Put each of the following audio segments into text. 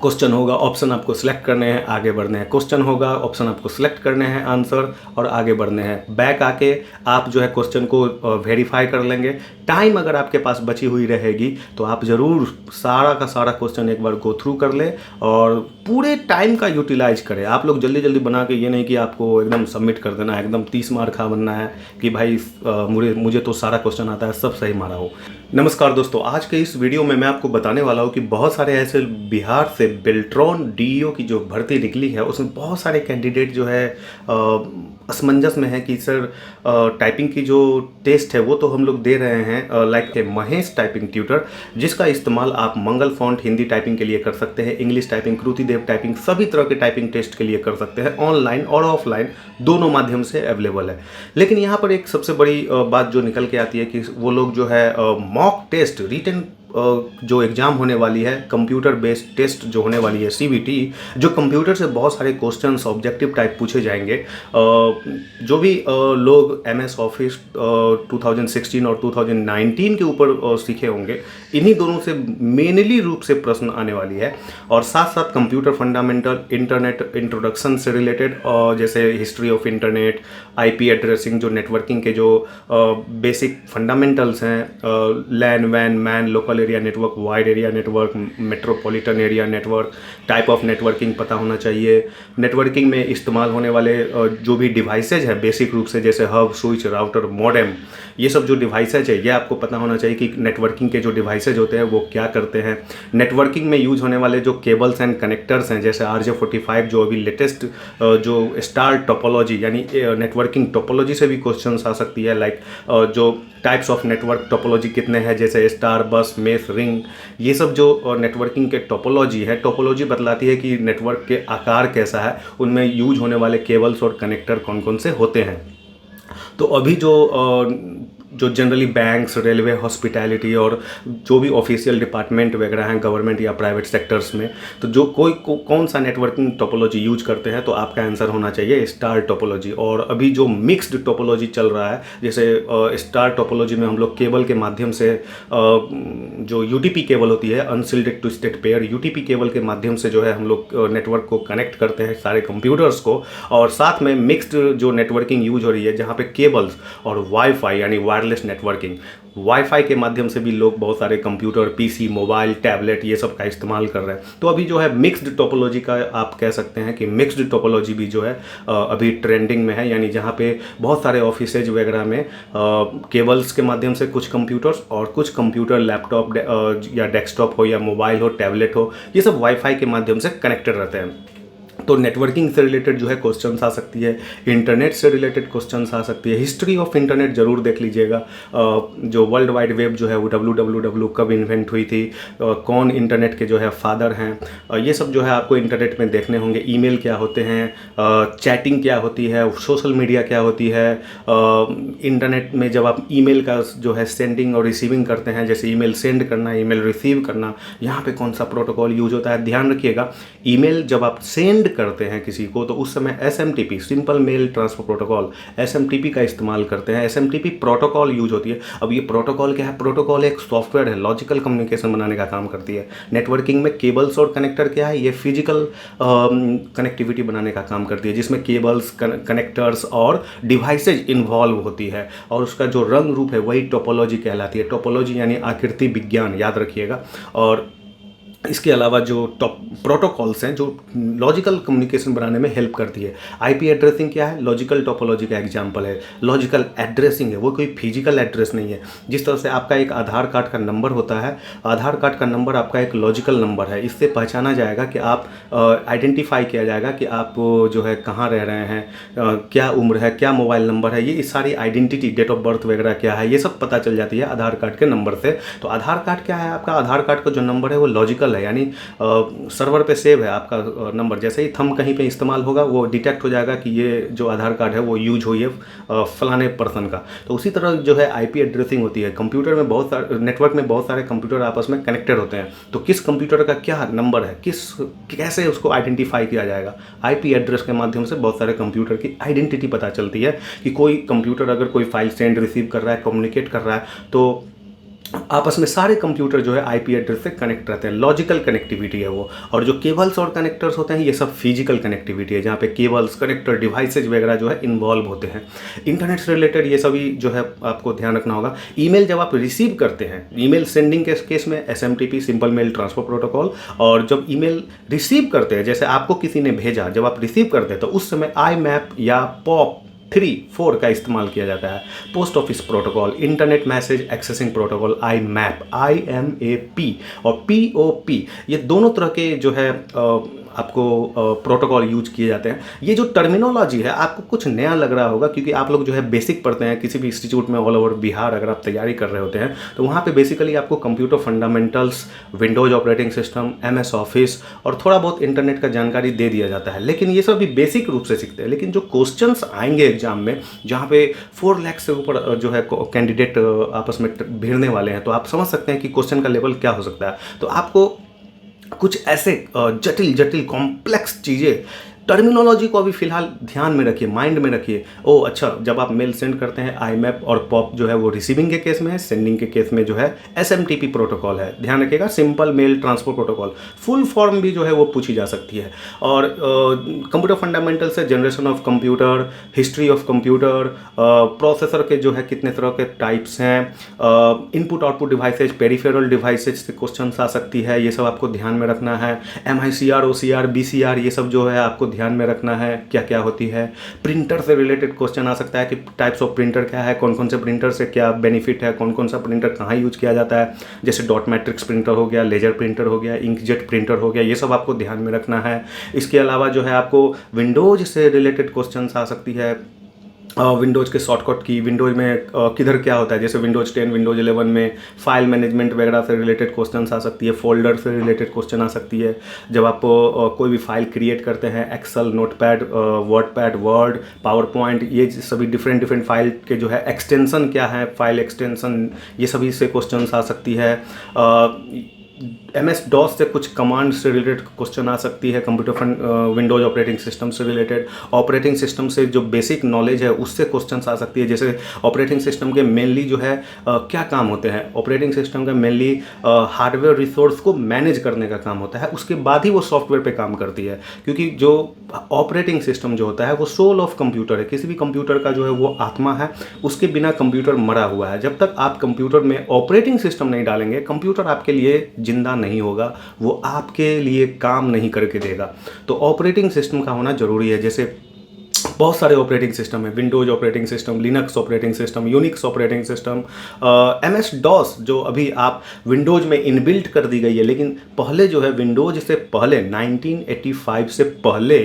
Question होगा, option आपको select करने हैं, आगे बढ़ने हैं। क्वेश्चन होगा, ऑप्शन आपको सिलेक्ट करने हैं, आंसर, और आगे बढ़ने हैं। बैक आके आप जो है क्वेश्चन को वेरीफाई कर लेंगे। टाइम अगर आपके पास बची हुई रहेगी तो आप ज़रूर सारा का सारा क्वेश्चन एक बार गो थ्रू कर ले और पूरे टाइम का यूटिलाइज करें। आप लोग जल्दी जल्दी बना के, ये नहीं कि आपको एकदम सबमिट कर देना है, एकदम 30 मार खा बनना है कि भाई मुझे तो सारा क्वेश्चन आता है, सब सही मारा हो। नमस्कार दोस्तों, आज के इस वीडियो में मैं आपको बताने वाला हूँ कि बहुत सारे ऐसे बिहार से बेल्ट्रॉन डीईओ की जो भर्ती निकली है उसमें बहुत सारे कैंडिडेट जो है असमंजस में है कि सर टाइपिंग की जो टेस्ट है वो तो हम लोग दे रहे हैं लाइक महेश टाइपिंग ट्यूटर, जिसका इस्तेमाल आप मंगल फॉन्ट हिंदी टाइपिंग के लिए कर सकते हैं, इंग्लिश टाइपिंग, कृतिदेव टाइपिंग, सभी तरह के टाइपिंग टेस्ट के लिए कर सकते हैं। ऑनलाइन और ऑफलाइन दोनों माध्यम से अवेलेबल है। लेकिन यहाँ पर एक सबसे बड़ी बात जो निकल के आती है कि वो लोग जो है मॉक टेस्ट, रिटन जो एग्ज़ाम होने वाली है, कंप्यूटर बेस्ड टेस्ट जो होने वाली है सीबीटी, जो कंप्यूटर से बहुत सारे क्वेश्चंस ऑब्जेक्टिव टाइप पूछे जाएंगे। जो भी लोग एमएस ऑफिस 2016 और 2019 के ऊपर सीखे होंगे, इन्हीं दोनों से मेनली रूप से प्रश्न आने वाली है। और साथ साथ कंप्यूटर फंडामेंटल, इंटरनेट इंट्रोडक्शन से रिलेटेड, जैसे history of internet, IP addressing, जो नेटवर्किंग के जो बेसिक फंडामेंटल्स हैं, लैन वैन MAN, local area network, wide area network, metropolitan area network, type of networking पता होना चाहिए। नेटवर्किंग में इस्तेमाल होने वाले जो भी डिवाइसेज है बेसिक रूप से, जैसे हब, स्विच, राउटर, मॉडेम, ये सब जो डिवाइसेज है ये आपको पता होना चाहिए कि नेटवर्किंग के जो डिवाइसेज होते हैं वो क्या करते हैं। नेटवर्किंग में यूज होने वाले जो केबल्स एंड कनेक्टर्स हैं, जैसे RJ45, जो अभी लेटेस्ट जो स्टार टोपोलॉजी यानी नेटवर्किंग टोपोलॉजी से भी क्वेश्चन आ सकती है। लाइक जो टाइप्स ऑफ नेटवर्क टोपोलॉजी कितने हैं, जैसे स्टार, बस, मेश, रिंग, ये सब जो नेटवर्किंग के टोपोलॉजी है, टोपोलॉजी बतलाती है कि नेटवर्क के आकार कैसा है, उनमें यूज होने वाले केबल्स और कनेक्टर कौन कौन से होते हैं। तो अभी जो जनरली बैंक्स, रेलवे, हॉस्पिटैलिटी और जो भी ऑफिशियल डिपार्टमेंट वगैरह हैं गवर्नमेंट या प्राइवेट सेक्टर्स में, तो जो कौन सा नेटवर्किंग टोपोलॉजी यूज करते हैं, तो आपका आंसर होना चाहिए स्टार टोपोलॉजी। और अभी जो मिक्स्ड टोपोलॉजी चल रहा है, जैसे स्टार टोपोलॉजी में हम लोग केबल के माध्यम से जो यूटीपी केबल होती है, अनशिल्डेड ट्विस्टेड पेयर, यूटीपी केबल के माध्यम से जो है हम लोग नेटवर्क को कनेक्ट करते हैं सारे कंप्यूटर्स को। और साथ में मिक्स्ड जो नेटवर्किंग यूज हो रही है, जहाँ पे केबल्स और वाईफाई यानी वायरलेस नेटवर्किंग, वाईफाई के माध्यम से भी लोग बहुत सारे कंप्यूटर, पीसी, मोबाइल, टैबलेट, ये सब का इस्तेमाल कर रहे हैं। तो अभी जो है मिक्स्ड टोपोलॉजी का आप कह सकते हैं कि मिक्स्ड टोपोलॉजी भी जो है अभी ट्रेंडिंग में है, यानी जहाँ पे बहुत सारे ऑफिसेज वगैरह में केबल्स के माध्यम से कुछ कंप्यूटर्स और कुछ कंप्यूटर, लैपटॉप या डेस्कटॉप हो या मोबाइल हो, टैबलेट हो, ये सब वाईफाई के माध्यम से कनेक्टेड रहते हैं। तो नेटवर्किंग से रिलेटेड जो है क्वेश्चंस आ सकती है, इंटरनेट से रिलेटेड क्वेश्चंस आ सकती है। हिस्ट्री ऑफ इंटरनेट जरूर देख लीजिएगा, जो वर्ल्ड वाइड वेब जो है वो www कब इन्वेंट हुई थी, कौन इंटरनेट के जो है फादर हैं, ये सब जो है आपको इंटरनेट में देखने होंगे। ईमेल क्या होते हैं, चैटिंग क्या होती है, सोशल मीडिया क्या होती है, इंटरनेट में जब आप ईमेल का जो है सेंडिंग और रिसीविंग करते हैं, जैसे ईमेल सेंड करना, ईमेल रिसीव करना, यहाँ पे कौन सा प्रोटोकॉल यूज होता है। ध्यान रखिएगा, ईमेल जब आप सेंड करते हैं किसी को तो उस समय SMTP, simple mail transfer protocol, SMTP का इस्तेमाल करते हैं। SMTP प्रोटोकॉल यूज होती है। अब ये प्रोटोकॉल क्या है? प्रोटोकॉल एक सॉफ्टवेयर है, लॉजिकल कम्युनिकेशन बनाने का काम करती है। नेटवर्किंग में केबल्स और कनेक्टर क्या है? ये फिजिकल कनेक्टिविटी बनाने का काम करती है, जिसमें केबल्स, कनेक्टर्स और डिवाइसेज इन्वॉल्व होती है, और उसका जो रंग रूप है वही टोपोलॉजी कहलाती है। टोपोलॉजी यानी आकृति विज्ञान, याद रखिएगा। और इसके अलावा जो प्रोटोकॉल्स हैं जो लॉजिकल कम्युनिकेशन बनाने में हेल्प करती है। आईपी एड्रेसिंग क्या है? लॉजिकल टोपोलॉजी का एग्जांपल है। लॉजिकल एड्रेसिंग है, वो कोई फिजिकल एड्रेस नहीं है। जिस तरह से आपका एक आधार कार्ड का नंबर होता है, आधार कार्ड का नंबर आपका एक लॉजिकल नंबर है। इससे पहचाना जाएगा कि आप आइडेंटिफाई किया जाएगा कि आप जो है कहाँ रह रहे हैं, क्या उम्र है, क्या मोबाइल नंबर है, ये सारी आइडेंटिटी, डेट ऑफ बर्थ वगैरह क्या है, ये सब पता चल जाती है आधार कार्ड के नंबर से। तो आधार कार्ड क्या है? आपका आधार कार्ड का जो नंबर है वो लॉजिकल है, यानी सर्वर पे सेव है आपका नंबर। जैसे ही थंब कहीं पे इस्तेमाल होगा वो डिटेक्ट हो जाएगा कि ये जो आधार कार्ड है वो यूज हुई है फलाने पर्सन का। तो उसी तरह जो है आईपी एड्रेसिंग होती है। कंप्यूटर में बहुत सारे, नेटवर्क में बहुत सारे कंप्यूटर आपस में कनेक्टेड होते हैं, तो किस कंप्यूटर का क्या नंबर है, कैसे उसको आइडेंटिफाई किया जाएगा? आईपी एड्रेस के माध्यम से बहुत सारे कंप्यूटर की आइडेंटिटी पता चलती है कि कोई कंप्यूटर अगर कोई फाइल सेंड रिसीव कर रहा है, कम्युनिकेट कर रहा है, तो आपस में सारे कंप्यूटर जो है आईपी एड्रेस से कनेक्ट रहते हैं, लॉजिकल कनेक्टिविटी है वो। और जो केबल्स और कनेक्टर्स होते हैं ये सब फिजिकल कनेक्टिविटी है, जहाँ पे केबल्स, कनेक्टर, डिवाइसेज वगैरह जो है इन्वॉल्व होते हैं। इंटरनेट से रिलेटेड ये सभी जो है आपको ध्यान रखना होगा। ईमेल जब आप रिसीव करते हैं, ईमेल सेंडिंग के केस में SMTP, simple mail transfer protocol, और जब ईमेल रिसीव करते हैं, जैसे आपको किसी ने भेजा, जब आप रिसीव करते हैं तो उस समय IMAP या POP 3-4 का इस्तेमाल किया जाता है। Post office protocol, internet message accessing protocol IMAP और POP, ये दोनों तरह के जो है आपको प्रोटोकॉल यूज किए जाते हैं। ये जो टर्मिनोलॉजी है आपको कुछ नया लग रहा होगा, क्योंकि आप लोग जो है बेसिक पढ़ते हैं किसी भी इंस्टीट्यूट में ऑल ओवर बिहार, अगर आप तैयारी कर रहे होते हैं तो वहाँ पे बेसिकली आपको computer fundamentals, Windows operating system, MS office और थोड़ा बहुत इंटरनेट का जानकारी दे दिया जाता है। लेकिन ये सब भी बेसिक रूप से सीखते हैं। लेकिन जो क्वेश्चंस आएंगे एग्जाम में, जहाँ पे 4 लाख से ऊपर जो है कैंडिडेट आपस में भिड़ने वाले हैं, तो आप समझ सकते हैं कि क्वेश्चन का लेवल क्या हो सकता है। तो आपको कुछ ऐसे जटिल जटिल कॉम्प्लेक्स चीज़ें, टर्मिनोलॉजी को अभी फिलहाल ध्यान में रखिए, माइंड में रखिए। ओह अच्छा, जब आप मेल सेंड करते हैं IMAP और POP जो है वो रिसीविंग के केस में है, सेंडिंग के केस में जो है SMTP प्रोटोकॉल है। ध्यान रखिएगा, simple mail transfer protocol. Full form भी जो है वो पूछी जा सकती है। और कंप्यूटर फंडामेंटल से generation of computer, history of computer, processor के जो है कितने तरह के टाइप्स हैं, input output devices, peripheral devices से क्वेश्चन आ सकती है, ये सब आपको ध्यान में रखना है। MICR, OCR, BCR, ये सब जो है आपको ध्यान में रखना है क्या क्या होती है। प्रिंटर से रिलेटेड क्वेश्चन आ सकता है कि टाइप्स ऑफ प्रिंटर क्या है, कौन कौन से प्रिंटर से क्या बेनिफिट है, कौन कौन सा प्रिंटर कहाँ यूज किया जाता है। जैसे डॉट मैट्रिक्स प्रिंटर हो गया, लेजर प्रिंटर हो गया, इंकजेट प्रिंटर हो गया, ये सब आपको ध्यान में रखना है। इसके अलावा जो है आपको विंडोज से रिलेटेड क्वेश्चन आ सकती है, विंडोज़ के शॉर्टकट की, विंडोज़ में किधर क्या होता है, जैसे विंडोज़ 10, विंडोज़ 11 में फाइल मैनेजमेंट वगैरह से रिलेटेड क्वेश्चंस आ सकती है, फोल्डर से रिलेटेड क्वेश्चन आ सकती है। जब आप कोई भी फाइल क्रिएट करते हैं, Excel, Notepad, Word, PowerPoint, ये सभी डिफरेंट फाइल के जो है एक्सटेंशन क्या है, फाइल एक्सटेंशन, ये सभी से क्वेश्चन आ सकती है। MS DOS से कुछ कमांड से रिलेटेड क्वेश्चन आ सकती है, विंडोज ऑपरेटिंग सिस्टम से रिलेटेड। ऑपरेटिंग सिस्टम से जो बेसिक नॉलेज है उससे क्वेश्चन आ सकती है, जैसे ऑपरेटिंग सिस्टम के मेनली जो है क्या काम होते हैं। ऑपरेटिंग सिस्टम का मेनली हार्डवेयर रिसोर्स को मैनेज करने का काम होता है, उसके बाद ही वो सॉफ्टवेयर पे काम करती है। क्योंकि जो ऑपरेटिंग सिस्टम जो होता है वो सोल ऑफ कंप्यूटर है, किसी भी कंप्यूटर का जो है वो आत्मा है, उसके बिना कंप्यूटर मरा हुआ है। जब तक आप कंप्यूटर में ऑपरेटिंग सिस्टम नहीं डालेंगे, कंप्यूटर आपके लिए जिंदा नहीं होगा, वो आपके लिए काम नहीं करके देगा। तो ऑपरेटिंग सिस्टम का होना जरूरी है। जैसे बहुत सारे ऑपरेटिंग सिस्टम है, Windows operating system, Linux operating system, Unix operating system, MS DOS जो अभी आप विंडोज में इनबिल्ट कर दी गई है। लेकिन पहले जो है विंडोज से पहले 1985 से पहले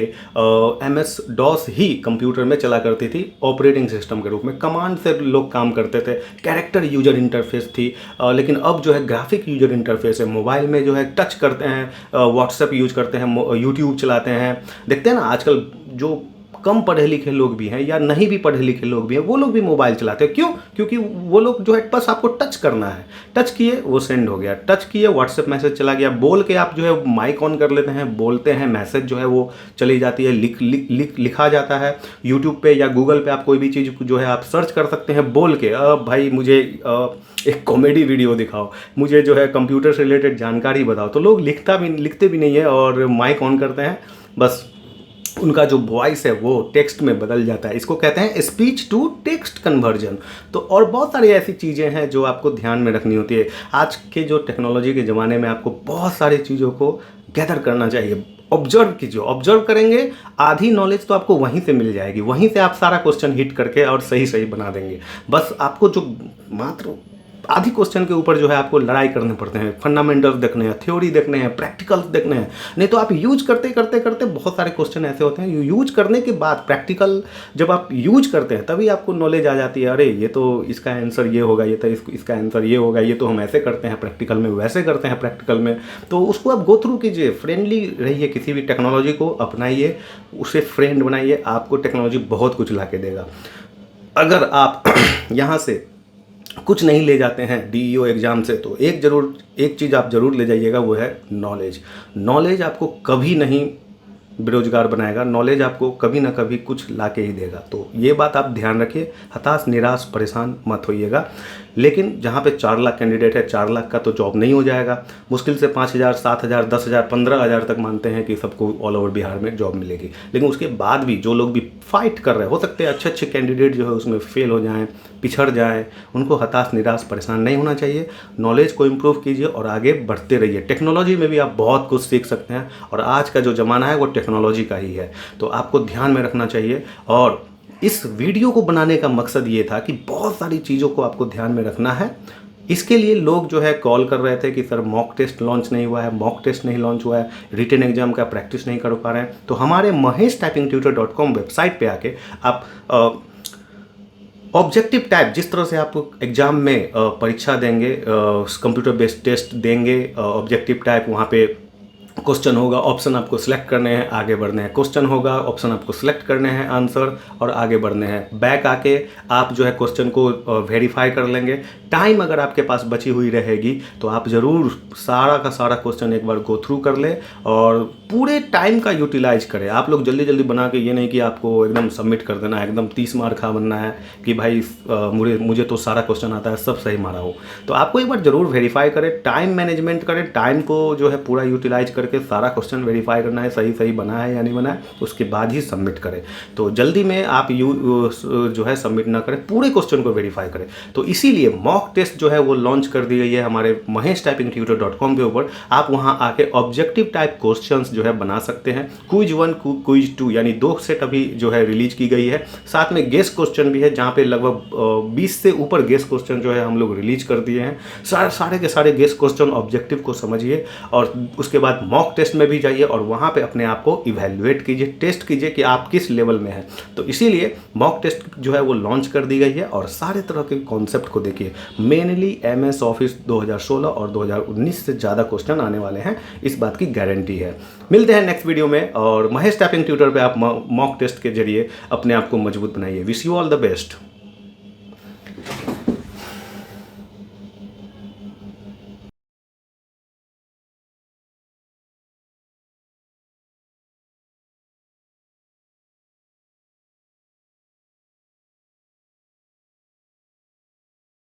MS DOS ही कंप्यूटर में चला करती थी ऑपरेटिंग सिस्टम के रूप में। कमांड से लोग काम करते थे, कैरेक्टर यूजर इंटरफेस थी। लेकिन अब जो है ग्राफिक यूजर इंटरफेस है, मोबाइल में जो है टच करते हैं, व्हाट्सएप यूज करते हैं, यूट्यूब चलाते हैं। देखते हैं ना आजकल जो कम पढ़े लिखे लोग भी हैं या नहीं भी पढ़े लिखे लोग भी हैं, वो लोग भी मोबाइल चलाते हैं। क्यों? क्योंकि वो लोग जो है बस आपको टच करना है, टच किए वो सेंड हो गया, टच किए व्हाट्सएप मैसेज चला गया, बोल के आप जो है माइक ऑन कर लेते हैं, बोलते हैं, मैसेज जो है वो चली जाती है, लिखा जाता है। यूट्यूब पे या गूगल पे आप कोई भी चीज़ जो है आप सर्च कर सकते हैं बोल के, भाई मुझे एक कॉमेडी वीडियो दिखाओ, मुझे जो है कंप्यूटर से रिलेटेड जानकारी बताओ। तो लोग लिखते भी नहीं है और माइक ऑन करते हैं, बस उनका जो वॉइस है वो टेक्स्ट में बदल जाता है। इसको कहते हैं स्पीच टू टेक्स्ट कन्वर्जन। तो और बहुत सारी ऐसी चीज़ें हैं जो आपको ध्यान में रखनी होती है। आज के जो टेक्नोलॉजी के ज़माने में आपको बहुत सारी चीज़ों को गैदर करना चाहिए। ऑब्जर्व कीजिए, ऑब्जर्व करेंगे, आधी नॉलेज तो आपको वहीं से मिल जाएगी, वहीं से आप सारा क्वेश्चन हिट करके और सही बना देंगे। बस आपको जो मात्र आधी क्वेश्चन के ऊपर जो है आपको लड़ाई करने पड़ते हैं, फंडामेंटल्स देखने हैं, थ्योरी देखने हैं, प्रैक्टिकल्स देखने हैं। नहीं तो आप यूज करते बहुत सारे क्वेश्चन ऐसे होते हैं, यूज करने के बाद प्रैक्टिकल जब आप यूज करते हैं तभी आपको नॉलेज आ जाती है। अरे ये तो इसका आंसर ये होगा, ये तो इसका आंसर ये होगा, ये तो हम ऐसे करते हैं प्रैक्टिकल में, वैसे करते हैं प्रैक्टिकल में। तो उसको आप गो थ्रू कीजिए, फ्रेंडली रहिए, किसी भी टेक्नोलॉजी को अपनाइए, उसे फ्रेंड बनाइए, आपको टेक्नोलॉजी बहुत कुछ ला के देगा। अगर आप यहाँ से कुछ नहीं ले जाते हैं DEO एग्ज़ाम से, तो एक चीज़ आप ज़रूर ले जाइएगा, वो है नॉलेज। नॉलेज आपको कभी नहीं बेरोजगार बनाएगा, नॉलेज आपको कभी ना कभी कुछ ला के ही देगा। तो ये बात आप ध्यान रखिए, हताश, निराश, परेशान मत होइएगा। लेकिन जहाँ पे 4 लाख कैंडिडेट है, 4 लाख का तो जॉब नहीं हो जाएगा। मुश्किल से 5,000, 7,000, 10,000, 15,000 तक मानते हैं कि सबको ऑल ओवर बिहार में जॉब मिलेगी। लेकिन उसके बाद भी जो लोग भी फाइट कर रहे हैं, हो सकते हैं अच्छे कैंडिडेट जो है उसमें फेल हो जाएँ, पिछड़ जाएँ, उनको हताश, निराश, परेशान नहीं होना चाहिए। नॉलेज को इम्प्रूव कीजिए और आगे बढ़ते रहिए। टेक्नोलॉजी में भी आप बहुत कुछ सीख सकते हैं और आज का जो ज़माना है वो टेक्नोलॉजी का ही है, तो आपको ध्यान में रखना चाहिए। और इस वीडियो को बनाने का मकसद ये था कि बहुत सारी चीज़ों को आपको ध्यान में रखना है। इसके लिए लोग जो है कॉल कर रहे थे कि सर मॉक टेस्ट लॉन्च नहीं हुआ है, मॉक टेस्ट नहीं लॉन्च हुआ है, रिटन एग्जाम का प्रैक्टिस नहीं कर पा रहे हैं। तो हमारे mahesh-tutor.com वेबसाइट पे आके आप ऑब्जेक्टिव टाइप, जिस तरह से आप एग्ज़ाम में परीक्षा देंगे, कंप्यूटर बेस्ड टेस्ट देंगे, ऑब्जेक्टिव टाइप, वहाँ पे क्वेश्चन होगा, ऑप्शन आपको सिलेक्ट करने हैं, आगे बढ़ने हैं। क्वेश्चन होगा, ऑप्शन आपको सिलेक्ट करने हैं, आंसर, और आगे बढ़ने हैं। बैक आके आप जो है क्वेश्चन को वेरीफाई कर लेंगे। टाइम अगर आपके पास बची हुई रहेगी तो आप ज़रूर सारा का सारा क्वेश्चन एक बार गो थ्रू कर ले और पूरे टाइम का यूटिलाइज करें। आप लोग जल्दी जल्दी बना के, ये नहीं कि आपको एकदम सबमिट कर देना है, एकदम 30 मार खा बनना है कि भाई मुझे तो सारा क्वेश्चन आता है, सब सही मारा हो। तो आपको एक बार ज़रूर वेरीफाई करें, टाइम मैनेजमेंट करें, टाइम को जो है पूरा यूटिलाइज करके सारा क्वेश्चन वेरीफाई करना है, सही सही बना है या नहीं बना है, उसके बाद ही सबमिट करें। तो जल्दी में आप जो है सबमिट ना करें, पूरे क्वेश्चन को वेरीफाई करें। तो इसीलिए मॉक टेस्ट जो है वो लॉन्च कर दी गई है हमारे mahesh-tutor.com के ऊपर। आप वहां आके ऑब्जेक्टिव टाइप क्वेश्चंस जो है बना सकते हैं। क्विज 1, क्विज 2 यानी 2 सेट अभी जो है रिलीज की गई है। साथ में गेस्ट क्वेश्चन भी है, जहां पे लगभग 20 से ऊपर गेस्ट क्वेश्चन जो है हम लोग रिलीज कर दिए हैं। सारे के सारे गेस्ट क्वेश्चन ऑब्जेक्टिव को समझिए और उसके बाद मॉक टेस्ट में भी जाइए और वहां पे अपने आप को इवैल्यूएट कीजिए, टेस्ट कीजिए कि आप किस लेवल में हैं। तो इसीलिए मॉक टेस्ट जो है वो लॉन्च कर दी गई है और सारे तरह के कॉन्सेप्ट को देखिए। मेनली MS ऑफिस 2016 और 2019 से ज़्यादा क्वेश्चन आने वाले हैं, इस बात की गारंटी है। मिलते हैं नेक्स्ट वीडियो में और महेश टाइपिंग ट्यूटर पे आप मॉक टेस्ट के जरिए अपने आप को मजबूत बनाइए। Wish you all the best.